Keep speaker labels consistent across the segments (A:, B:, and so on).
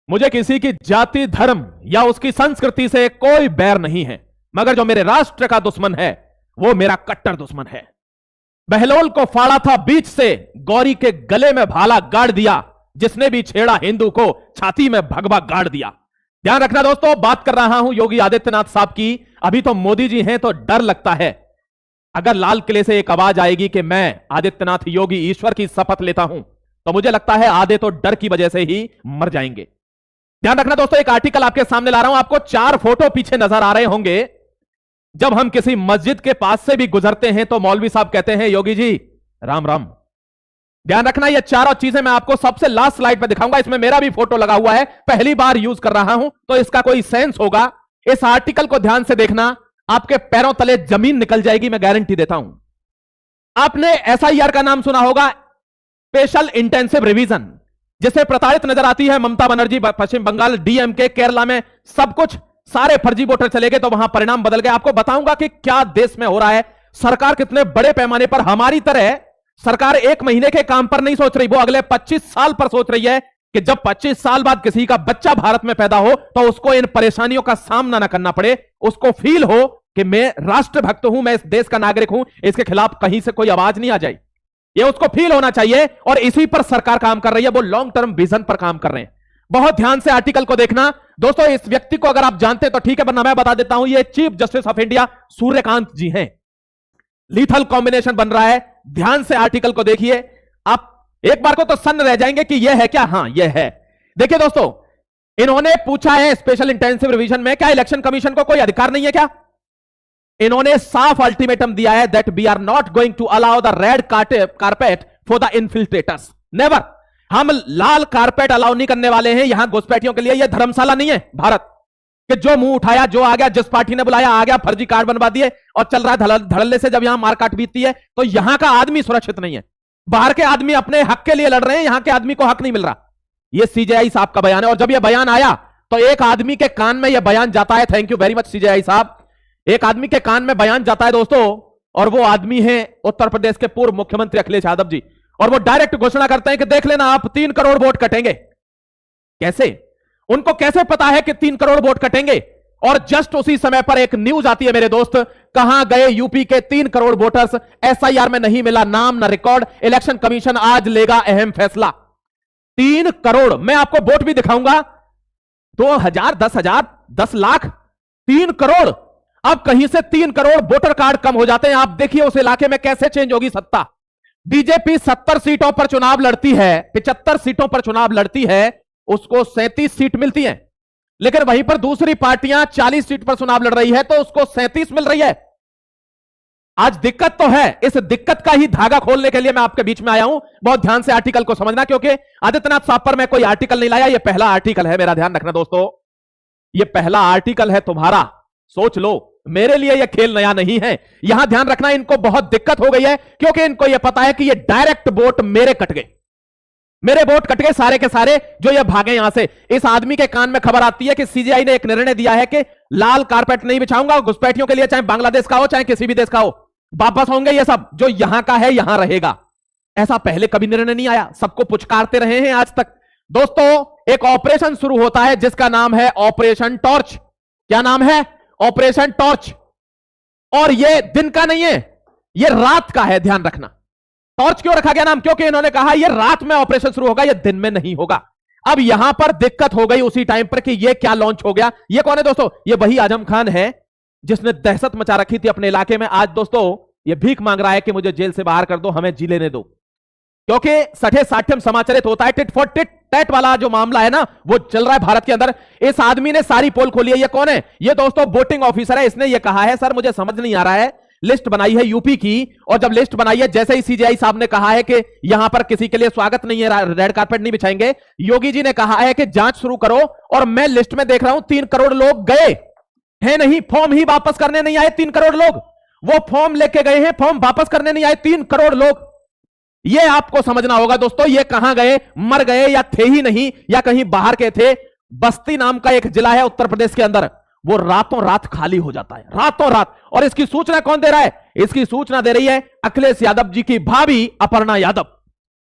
A: मुझे किसी की जाति, धर्म या उसकी संस्कृति से कोई बैर नहीं है, मगर जो मेरे राष्ट्र का दुश्मन है वो मेरा कट्टर दुश्मन है। बहलोल को फाड़ा था बीच से, गौरी के गले में भाला गाड़ दिया, जिसने भी छेड़ा हिंदू को छाती में भगवा गाड़ दिया। ध्यान रखना दोस्तों, बात कर रहा हूं योगी आदित्यनाथ साहब की। अभी तो मोदी जी हैं तो डर लगता है, अगर लाल किले से एक आवाज आएगी कि मैं आदित्यनाथ योगी ईश्वर की शपथ लेता हूं, तो मुझे लगता है आधे तो डर की वजह से ही मर जाएंगे। ध्यान रखना दोस्तों, एक आर्टिकल आपके सामने ला रहा हूं, आपको 4 फोटो पीछे नजर आ रहे होंगे। जब हम किसी मस्जिद के पास से भी गुजरते हैं तो मौलवी साहब कहते हैं योगी जी राम राम। ध्यान रखना, ये चारों चीजें मैं आपको सबसे लास्ट स्लाइड पे दिखाऊंगा। इसमें मेरा भी फोटो लगा हुआ है, पहली बार यूज कर रहा हूं तो इसका कोई सेंस होगा। इस आर्टिकल को ध्यान से देखना, आपके पैरों तले जमीन निकल जाएगी, मैं गारंटी देता हूं। आपने एसआईआर का नाम सुना होगा, स्पेशल इंटेंसिव रिवीजन, जिससे प्रताड़ित नजर आती है ममता बनर्जी, पश्चिम बंगाल, डीएमके, केरला में सब कुछ, सारे फर्जी वोटर चले गए तो वहां परिणाम बदल गए। आपको बताऊंगा कि क्या देश में हो रहा है। सरकार कितने बड़े पैमाने पर, हमारी तरह सरकार 1 महीने के काम पर नहीं सोच रही, वो अगले 25 साल पर सोच रही है कि जब 25 साल बाद किसी का बच्चा भारत में पैदा हो तो उसको इन परेशानियों का सामना ना करना पड़े, उसको फील हो कि मैं राष्ट्रभक्त हूं, मैं इस देश का नागरिक हूं, इसके खिलाफ कहीं से कोई आवाज नहीं आ जाए, ये उसको फील होना चाहिए। और इसी पर सरकार काम कर रही है, वो लॉन्ग टर्म विजन पर काम कर रहे हैं। बहुत ध्यान से आर्टिकल को देखना दोस्तों। इस व्यक्ति को अगर आप जानते हैं तो ठीक है, वरना मैं बता देता हूं, ये Chief Justice of India Surya Kant ji हैं। लीथल कॉम्बिनेशन बन रहा है, ध्यान से आर्टिकल को देखिए। आप एक बार को तो सन्न रह जाएंगे कि यह है क्या, हां यह है। देखिए दोस्तों, इन्होंने पूछा है स्पेशल इंटेंसिव रिवीजन में, क्या इलेक्शन कमीशन को कोई अधिकार नहीं है क्या? इन्होंने साफ अल्टीमेटम दिया है that we are not going to allow the red carpet for the infiltrators, never. हम लाल कारपेट अलाउ नहीं करने वाले हैं यहां घुसपैठियों के लिए। यह धर्मशाला नहीं है भारत कि जो मुंह उठाया, जो आ गया, जिस पार्टी ने बुलाया आ गया, फर्जी कार्ड बनवा दिए और चल रहा है धड़ल्ले से। जब यहां मारकाट बीतती है तो यहां का आदमी सुरक्षित नहीं है। बाहर के आदमी अपने हक के लिए लड़ रहे हैं, यहां के आदमी को हक नहीं मिल रहा। यह सीजेआई साहब का बयान है, और जब यह बयान आया तो एक आदमी के कान में यह बयान जाता है, thank you very much CJI साहब, एक आदमी के कान में बयान जाता है दोस्तों, और वो आदमी है उत्तर प्रदेश के पूर्व मुख्यमंत्री अखिलेश यादव जी। और वो डायरेक्ट घोषणा करते हैं कि देख लेना आप 3 करोड़ वोट कटेंगे। कैसे? उनको कैसे पता है कि 3 करोड़ वोट कटेंगे? और जस्ट उसी समय पर एक न्यूज आती है मेरे दोस्त, कहां गए यूपी के 3 करोड़ वोटर्स? एसआईआर में नहीं मिला नाम न रिकॉर्ड, इलेक्शन कमीशन आज लेगा अहम फैसला। 3 करोड़, मैं आपको वोट भी दिखाऊंगा, 2000, 10,000, 10 लाख, 3 करोड़। अब कहीं से 3 करोड़ वोटर कार्ड कम हो जाते हैं। आप देखिए उस इलाके में कैसे चेंज होगी सत्ता। बीजेपी 70 सीटों पर चुनाव लड़ती है, 75 सीटों पर चुनाव लड़ती है, उसको 37 सीट मिलती हैं। लेकिन वहीं पर दूसरी पार्टियां 40 सीट पर चुनाव लड़ रही है तो उसको 37 मिल रही है। आज दिक्कत तो है, इस दिक्कत का ही धागा खोलने के लिए मैं आपके बीच में आया हूं। बहुत ध्यान से आर्टिकल को समझना, क्योंकि आदित्यनाथ साहब पर मैं कोई आर्टिकल नहीं लाया, यह पहला आर्टिकल है, मेरा ध्यान रखना दोस्तों, यह पहला आर्टिकल है तुम्हारा। सोच लो, मेरे लिए यह खेल नया नहीं है। यहां ध्यान रखना, इनको बहुत दिक्कत हो गई है, क्योंकि इनको यह पता है कि यह डायरेक्ट वोट मेरे कट गए, मेरे वोट कट गए सारे के सारे, जो ये भागे यहां से। इस आदमी के कान में खबर आती है कि सीजीआई ने एक निर्णय दिया है कि लाल कारपेट नहीं बिछाऊंगा घुसपैठियों के लिए, चाहे बांग्लादेश का हो चाहे किसी भी देश का हो, वापस होंगे ये सब, जो यहां का है यहां रहेगा। ऐसा पहले कभी निर्णय नहीं आया, सबको पुचकारते रहे हैं आज तक। दोस्तों, एक ऑपरेशन शुरू होता है जिसका नाम है ऑपरेशन टॉर्च। क्या नाम है? Operation torch. और यह दिन का नहीं है, यह रात का है, ध्यान रखना। टॉर्च क्यों रखा गया नाम? क्योंकि इन्होंने कहा यह रात में ऑपरेशन शुरू होगा, यह दिन में नहीं होगा। अब यहां पर दिक्कत हो गई उसी टाइम पर कि यह क्या लॉन्च हो गया। यह कौन है दोस्तों? यह वही आजम खान है जिसने दहशत मचा रखी थी अपने इलाके में। आज दोस्तों यह भीख मांग रहा है कि मुझे जेल से बाहर कर दो, हमें जी लेने दो, क्योंकि सठे साठ्यम समाचारित होता है। टिट फॉर टैट वाला जो मामला है ना, वो चल रहा है भारत के अंदर। इस आदमी ने सारी पोल खोली है। ये कौन है? ये दोस्तों वोटिंग ऑफिसर है। इसने ये कहा है सर मुझे समझ नहीं आ रहा है, लिस्ट बनाई है यूपी की, और जब लिस्ट बनाई है, जैसे ही सीजीआई साहब ने कहा है कि यहां पर किसी के लिए स्वागत नहीं है, रेड कार्पेट नहीं बिछाएंगे, योगी जी ने कहा है कि जांच शुरू करो। और मैं लिस्ट में देख रहा हूं 3 करोड़ लोग गए हैं, नहीं फॉर्म ही वापस करने नहीं आए 3 करोड़ लोग। वो फॉर्म लेके गए हैं, फॉर्म वापस करने नहीं आए 3 करोड़ लोग। ये आपको समझना होगा दोस्तों, ये कहां गए? मर गए या थे ही नहीं, या कहीं बाहर के थे। बस्ती नाम का एक जिला है उत्तर प्रदेश के अंदर, वो रातों रात खाली हो जाता है, रातों रात। और इसकी सूचना कौन दे रहा है? इसकी सूचना दे रही है अखिलेश यादव जी की भाभी अपर्णा यादव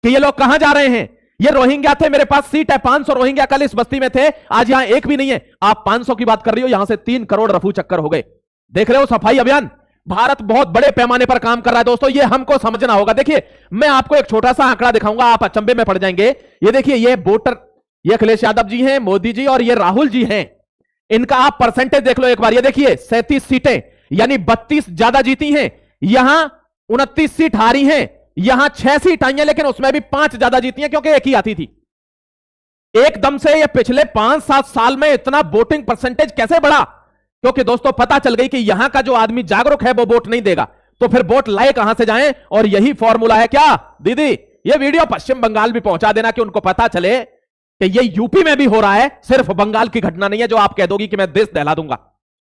A: कि ये लोग कहां जा रहे हैं। ये रोहिंग्या थे, मेरे पास सीट है, 500 रोहिंग्या कल इस बस्ती में थे, आज यहां एक भी नहीं है। आप 500 की बात कर रही हो, यहां से 3 करोड़ रफू चक्कर हो गए। देख रहे हो सफाई अभियान, भारत बहुत बड़े पैमाने पर काम कर रहा है दोस्तों, ये हमको समझना होगा। देखिए मैं आपको एक छोटा सा आंकड़ा दिखाऊंगा, आप अचंभे में पड़ जाएंगे। ये देखिए, ये वोटर, ये अखिलेश यादव जी हैं, मोदी जी और ये राहुल जी हैं, इनका आप परसेंटेज देख लो एक बार। ये देखिए 37 सीटें, यानी 32 ज्यादा जीती हैं, यहां 29 सीट हारी हैं, यहां 6 सीट आई हैं, लेकिन उसमें भी 5 ज्यादा जीती हैं क्योंकि एक ही आती थी। एकदम से ये पिछले 5-7 साल में इतना वोटिंग परसेंटेज कैसे बढ़ा? क्योंकि दोस्तों पता चल गई कि यहां का जो आदमी जागरूक है वो वोट नहीं देगा, तो फिर वोट लाए कहां से जाएं? और यही फॉर्मूला है क्या दीदी? ये वीडियो पश्चिम बंगाल भी पहुंचा देना कि उनको पता चले कि ये यूपी में भी हो रहा है, सिर्फ बंगाल की घटना नहीं है जो आप कह दोगी कि मैं देश दहला दूंगा।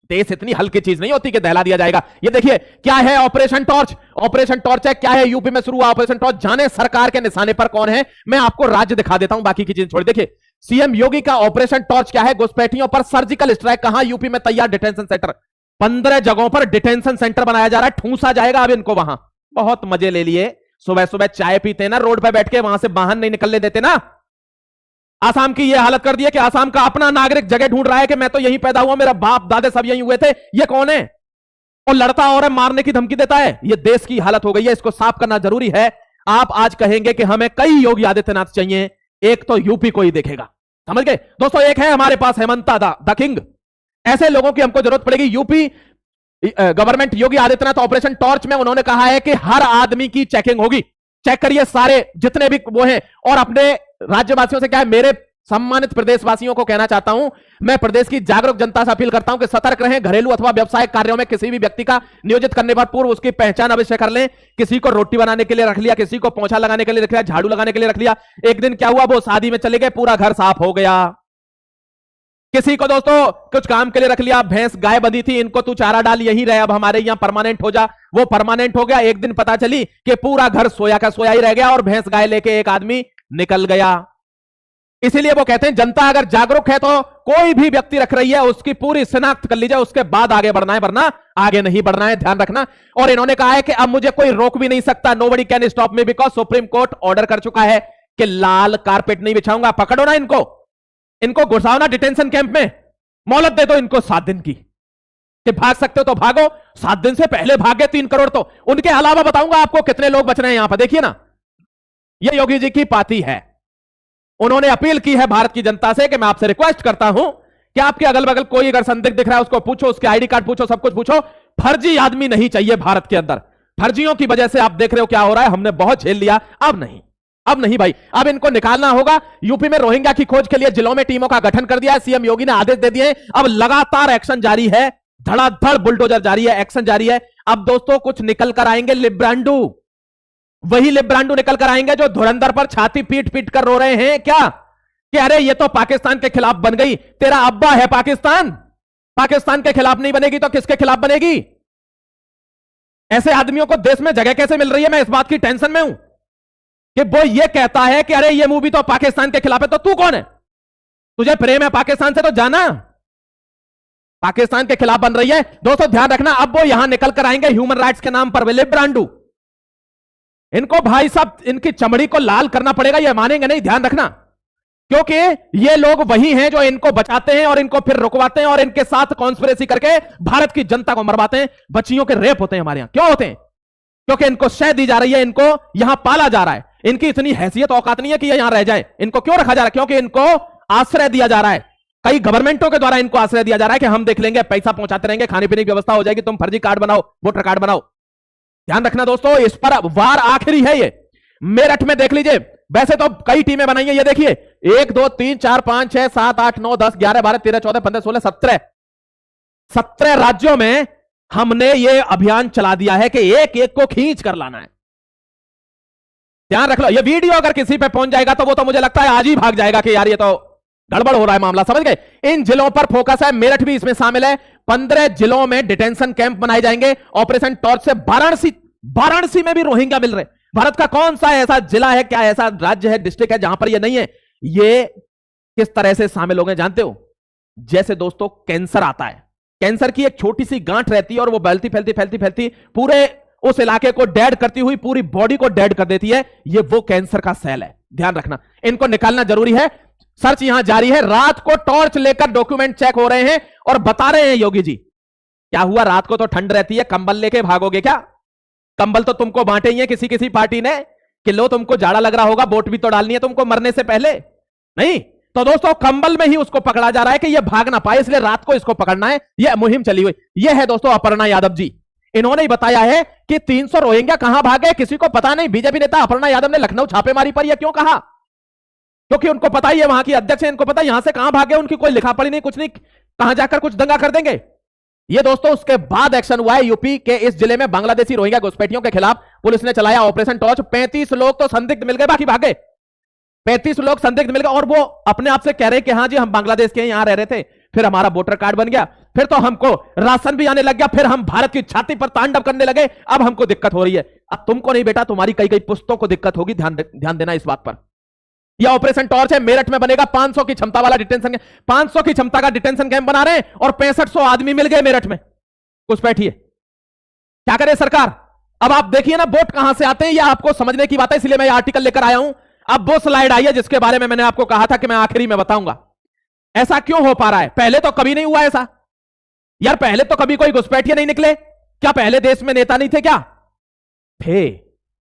A: देश इतनी हल्की चीज नहीं होती कि दहला दिया जाएगा। ये देखिए क्या है ऑपरेशन टॉर्च, ऑपरेशन टॉर्च है, क्या है यूपी में शुरू हुआ ऑपरेशन टॉर्च, जाने सरकार के निशाने पर कौन है। मैं आपको राज्य दिखा देता हूं, बाकी की चीज छोड़। देखिए सीएम योगी का ऑपरेशन टॉर्च क्या है, घुसपैठियों पर सर्जिकल स्ट्राइक। कहां? यूपी में तैयार डिटेंशन सेंटर, 15 जगहों पर डिटेंशन सेंटर बनाया जा रहा है, ठूंसा जाएगा अब इनको वहां। बहुत मजे ले लिए, सुबह सुबह चाय पीते ना रोड पर बैठ के, वहां से वाहन नहीं निकलने देते ना। आसाम की यह हालत कर दी है कि आसाम का अपना नागरिक जगह ढूंढ रहा है कि मैं तो यहीं पैदा हुआ, मेरा बाप दादे सब यहीं हुए थे, ये कौन है? और लड़ता और मारने की धमकी देता है। ये देश की हालत हो गई है, इसको साफ करना जरूरी है। आप आज कहेंगे कि हमें कई योगी आदित्यनाथ चाहिए, एक तो यूपी को ही देखेगा, समझ गए दोस्तों? एक है हमारे पास हेमंता द किंग, ऐसे लोगों की हमको जरूरत पड़ेगी। UP government Yogi Adityanath operation torch में उन्होंने कहा है कि हर आदमी की चेकिंग होगी। चेक करिए सारे जितने भी वो हैं, और अपने राज्यवासियों से क्या है, मेरे सम्मानित प्रदेशवासियों को कहना चाहता हूं, मैं प्रदेश की जागरूक जनता से अपील करता हूं कि सतर्क रहें। घरेलू अथवा व्यवसायिक कार्यों में किसी भी व्यक्ति का नियोजित करने पर पूर्व उसकी पहचान अवश्य कर लें। किसी को रोटी बनाने के लिए रख लिया, किसी को पोंछा लगाने के लिए रख लिया, झाड़ू लगाने के लिए रख लिया। एक दिन क्या हुआ, वो शादी में चले गए, पूरा घर साफ हो गया। किसी को दोस्तों कुछ काम के लिए रख लिया, भैंस गाय बंधी थी, इनको तू चारा डाल, यही रहे, अब हमारे यहां परमानेंट हो जा, वो परमानेंट हो गया। एक दिन पता चली कि पूरा घर सोया का सोया ही रह गया और भैंस गाय लेके एक आदमी निकल गया। इसीलिए वो कहते हैं जनता अगर जागरूक है तो कोई भी व्यक्ति रख रही है उसकी पूरी शिनाख्त कर लीजिए, उसके बाद आगे बढ़ना है, वरना आगे नहीं बढ़ना है, ध्यान रखना। और इन्होंने कहा है कि अब मुझे कोई रोक भी नहीं सकता, nobody can stop me, because supreme court order कर चुका है कि लाल कारपेट नहीं बिछाऊंगा। पकड़ो ना इनको, इनको घुसाओ ना डिटेंशन कैंप में, मोहलत दे दो इनको 7 दिन की, कि भाग सकते हो तो भागो। 7 दिन से पहले भागे 3 करोड़ तो। उनके अलावा बताऊंगा आपको कितने लोग बच रहे हैं यहां पर, देखिए ना, ये योगी जी की पार्टी है। उन्होंने अपील की है भारत की जनता से कि मैं आपसे रिक्वेस्ट करता हूं कि आपके अगल बगल कोई अगर संदिग्ध दिख रहा है उसको पूछो, उसके आईडी कार्ड पूछो, सब कुछ पूछो। फर्जी आदमी नहीं चाहिए भारत के अंदर। फर्जियों की वजह से आप देख रहे हो क्या हो रहा है, हमने बहुत झेल लिया, अब नहीं भाई, अब इनको निकालना होगा। यूपी में रोहिंग्या की खोज के लिए जिलों में टीमों का गठन कर दिया है, सीएम योगी ने आदेश दे दिए। अब लगातार एक्शन जारी है, धड़ाधड़ बुलडोजर जारी है, एक्शन जारी है। अब दोस्तों कुछ निकल कर आएंगे लिब्रांडू, वही लिब्रांडू निकल कर आएंगे जो धुरंधर पर छाती पीट पीट कर रो रहे हैं क्या कि अरे ये तो पाकिस्तान के खिलाफ बन गई। तेरा अब्बा है पाकिस्तान, पाकिस्तान के खिलाफ नहीं बनेगी तो किसके खिलाफ बनेगी? ऐसे आदमियों को देश में जगह कैसे मिल रही है, मैं इस बात की टेंशन में हूं कि वो ये कहता है कि अरे ये मूवी तो पाकिस्तान के खिलाफ है, तो तू कौन है? तुझे प्रेम है पाकिस्तान से तो जाना, पाकिस्तान के खिलाफ बन रही है। दोस्तों ध्यान रखना, अब वो यहां निकल कर आएंगे ह्यूमन राइट्स के नाम पर, वे लिब्रांडू। इनको भाई साहब इनकी चमड़ी को लाल करना पड़ेगा, ये मानेंगे नहीं, ध्यान रखना, क्योंकि ये लोग वही हैं जो इनको बचाते हैं और इनको फिर रुकवाते हैं और इनके साथ कॉन्स्पिरेसी करके भारत की जनता को मरवाते हैं। बच्चियों के रेप होते हैं हमारे यहां, क्यों होते हैं? क्योंकि इनको शय दी जा रही है, इनको यहां पाला जा रहा है। इनकी इतनी हैसियत औकात नहीं है कि ये यहां रह जाए। इनको क्यों रखा जा रहा है? क्योंकि इनको आश्रय दिया जा रहा है, कई गवर्नमेंटों के द्वारा इनको आश्रय दिया जा रहा है कि हम देख लेंगे, पैसा पहुंचाते रहेंगे, खाने पीने की व्यवस्था हो जाएगी, तुम फर्जी कार्ड बनाओ, वोटर कार्ड बनाओ। ध्यान रखना दोस्तों, इस पर वार आखिरी है। ये मेरठ में देख लीजिए, वैसे तो कई टीमें बनाई हैं, ये देखिए 1 2 3 4 5 6 7 8 9 10 11 12 13 14 15 16 17 राज्यों में हमने ये अभियान चला दिया है कि एक एक को खींच कर लाना है। ध्यान रख लो, ये वीडियो अगर किसी पे पहुंच जाएगा तो वो तो मुझे लगता है आज ही भाग जाएगा कि यार ये तो गड़बड़ हो रहा है मामला, समझ गए? इन जिलों पर फोकस है, मेरठ भी इसमें शामिल है। 15 जिलों में डिटेंशन कैंप बनाए जाएंगे ऑपरेशन टॉर्च से। वाराणसी में भी रोहिंग्या मिल रहे। भारत का कौन सा ऐसा जिला है, क्या ऐसा राज्य है, डिस्ट्रिक्ट है जहां पर ये नहीं है? ये किस तरह से शामिल हो गए जानते हो? जैसे दोस्तों कैंसर आता है, कैंसर की एक छोटी सी गांठ रहती है और वो फैलती फैलती फैलती फैलती पूरे उस इलाके को डेड करती हुई पूरी बॉडी को डेड कर देती है। ये वो कैंसर का सेल है, ध्यान रखना, इनको निकालना जरूरी है। सर्च यहां जारी है, रात को टॉर्च लेकर डॉक्यूमेंट चेक हो रहे हैं और बता रहे हैं योगी जी क्या हुआ। रात को तो ठंड रहती है, कंबल लेके भागोगे क्या? कंबल तो तुमको बांटे ही है किसी किसी पार्टी ने कि लो तुमको जाड़ा लग रहा होगा, वोट भी तो डालनी है तुमको मरने से पहले। नहीं तो दोस्तों कंबल में ही उसको पकड़ा जा रहा है कि यह भाग ना पाए, इसलिए रात को इसको पकड़ना है। यह मुहिम चली हुई। यह है दोस्तों अपर्णा यादव जी, इन्होंने ही बताया है कि 300 रोहिंग्या कहां भागे किसी को पता नहीं। बीजेपी नेता अपर्णा यादव ने लखनऊ छापेमारी पर यह क्यों कहा? क्योंकि उनको पता ही है, वहां की अध्यक्ष है, इनको पता यहां से कहां भागे, उनकी कोई लिखा पढ़ी नहीं, कुछ नहीं, कहां जाकर कुछ दंगा कर देंगे। ये दोस्तों उसके बाद एक्शन हुआ है यूपी के इस जिले में बांग्लादेशी रोहिंग्या घुसपैठियों के खिलाफ पुलिस ने चलाया ऑपरेशन टॉर्च। 35 लोग तो संदिग्ध मिल गए, बाकी भागे। 35 लोग संदिग्ध मिल गए और वो अपने आप से कह रहे कि हाँ जी हम बांग्लादेश के यहां रह रहे थे, फिर हमारा वोटर कार्ड बन गया, फिर तो हमको राशन भी आने लग गया, फिर हम भारत की छाती पर तांडव करने लगे, अब हमको दिक्कत हो रही है। अब तुमको नहीं बेटा, तुम्हारी कई कई पुश्तों को दिक्कत होगी, ध्यान देना इस बात पर। यह ऑपरेशन टॉर्च है, मेरठ में बनेगा 500 की क्षमता वाला डिटेंशन कैंप। 500 की क्षमता का डिटेंशन कैंप बना रहे हैं और 6500 आदमी मिल गए मेरठ में। कुछ बैठिए, क्या करे सरकार? अब आप देखिए ना वोट कहां से आते हैं, यह आपको समझने की बात है, इसलिए मैं यह आर्टिकल लेकर आया हूं। अब वो स्लाइड आई है जिसके बारे में मैंने आपको कहा था कि मैं आखिरी में बताऊंगा। ऐसा क्यों हो पा रहा है? पहले तो कभी नहीं हुआ ऐसा यार, पहले तो कभी कोई घुसपैठिए नहीं निकले क्या? पहले देश में नेता नहीं थे क्या? थे,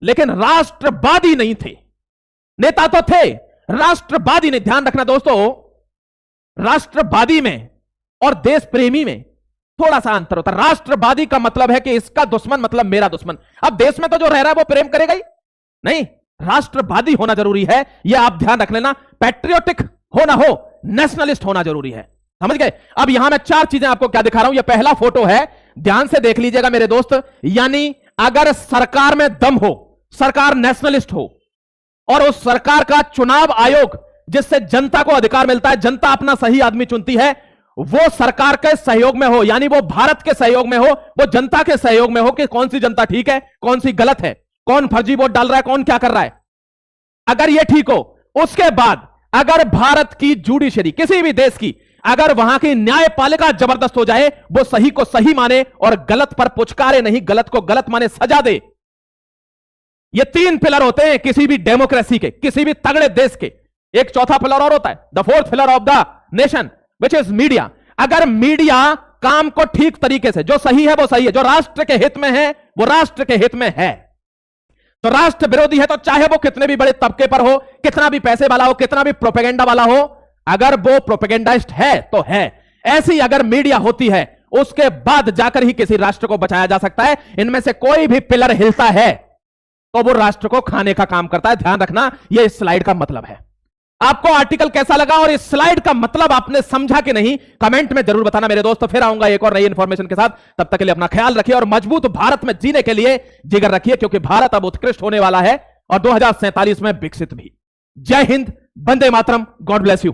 A: लेकिन राष्ट्रवादी नहीं थे। नेता तो थे, राष्ट्रवादी नहीं। ध्यान रखना दोस्तों, राष्ट्रवादी में और देश प्रेमी में थोड़ा सा अंतर होता है। राष्ट्रवादी का मतलब है कि इसका दुश्मन मतलब मेरा दुश्मन। अब देश में तो जो रह रहा है वो प्रेम करेगा ही नहीं, राष्ट्रवादी होना जरूरी है, यह आप ध्यान रख लेना। पैट्रियोटिक हो ना हो, नेशनलिस्ट होना जरूरी है, समझ गए? अब यहां मैं 4 चीजें आपको क्या दिखा रहा हूं। यह पहला फोटो है, ध्यान से देख लीजिएगा मेरे दोस्त। यानी अगर सरकार में दम हो, सरकार नेशनलिस्ट हो और उस सरकार का चुनाव आयोग जिससे जनता को अधिकार मिलता है, जनता अपना सही आदमी चुनती है, वो सरकार के सहयोग में हो, यानी वो भारत के सहयोग में हो, वो जनता के सहयोग में हो कि कौन सी जनता ठीक है, कौन सी गलत है, कौन फर्जी वोट डाल रहा है, कौन क्या कर रहा है। अगर ये ठीक हो, उसके बाद अगर भारत की जुडिशरी किसी भी देश की, अगर वहां की न्यायपालिका जबरदस्त हो जाए, वो सही को सही माने और गलत पर पुचकारे नहीं, गलत को गलत माने, सजा दे। ये 3 पिलर होते हैं किसी भी डेमोक्रेसी के, किसी भी तगड़े देश के। एक चौथा पिलर और होता है, the 4th pillar of the nation which is media. अगर मीडिया काम को ठीक तरीके से, जो सही है वो सही है, जो राष्ट्र के हित में है वो राष्ट्र के हित में है, तो राष्ट्र विरोधी है तो चाहे वो कितने भी बड़े तबके पर हो, कितना भी पैसे वाला हो, कितना भी प्रोपेगेंडा वाला हो, अगर वो प्रोपेगेंडाइस्ट है तो है। ऐसी अगर मीडिया होती है, उसके बाद जाकर ही किसी राष्ट्र को बचाया जा सकता है। इनमें से कोई भी पिलर हिलता है तो वो राष्ट्र को खाने का काम करता है। ध्यान रखना, यह इस स्लाइड का मतलब है। आपको आर्टिकल कैसा लगा और इस स्लाइड का मतलब आपने समझा कि नहीं, कमेंट में जरूर बताना मेरे दोस्तों। फिर आऊंगा एक और नई इंफॉर्मेशन के साथ, तब तक के लिए अपना ख्याल रखिए और मजबूत भारत में जीने के लिए जिगर रखिए, क्योंकि भारत अब उत्कृष्ट होने वाला है और 2047 में विकसित भी। जय Hind, Vande Mataram, God bless you.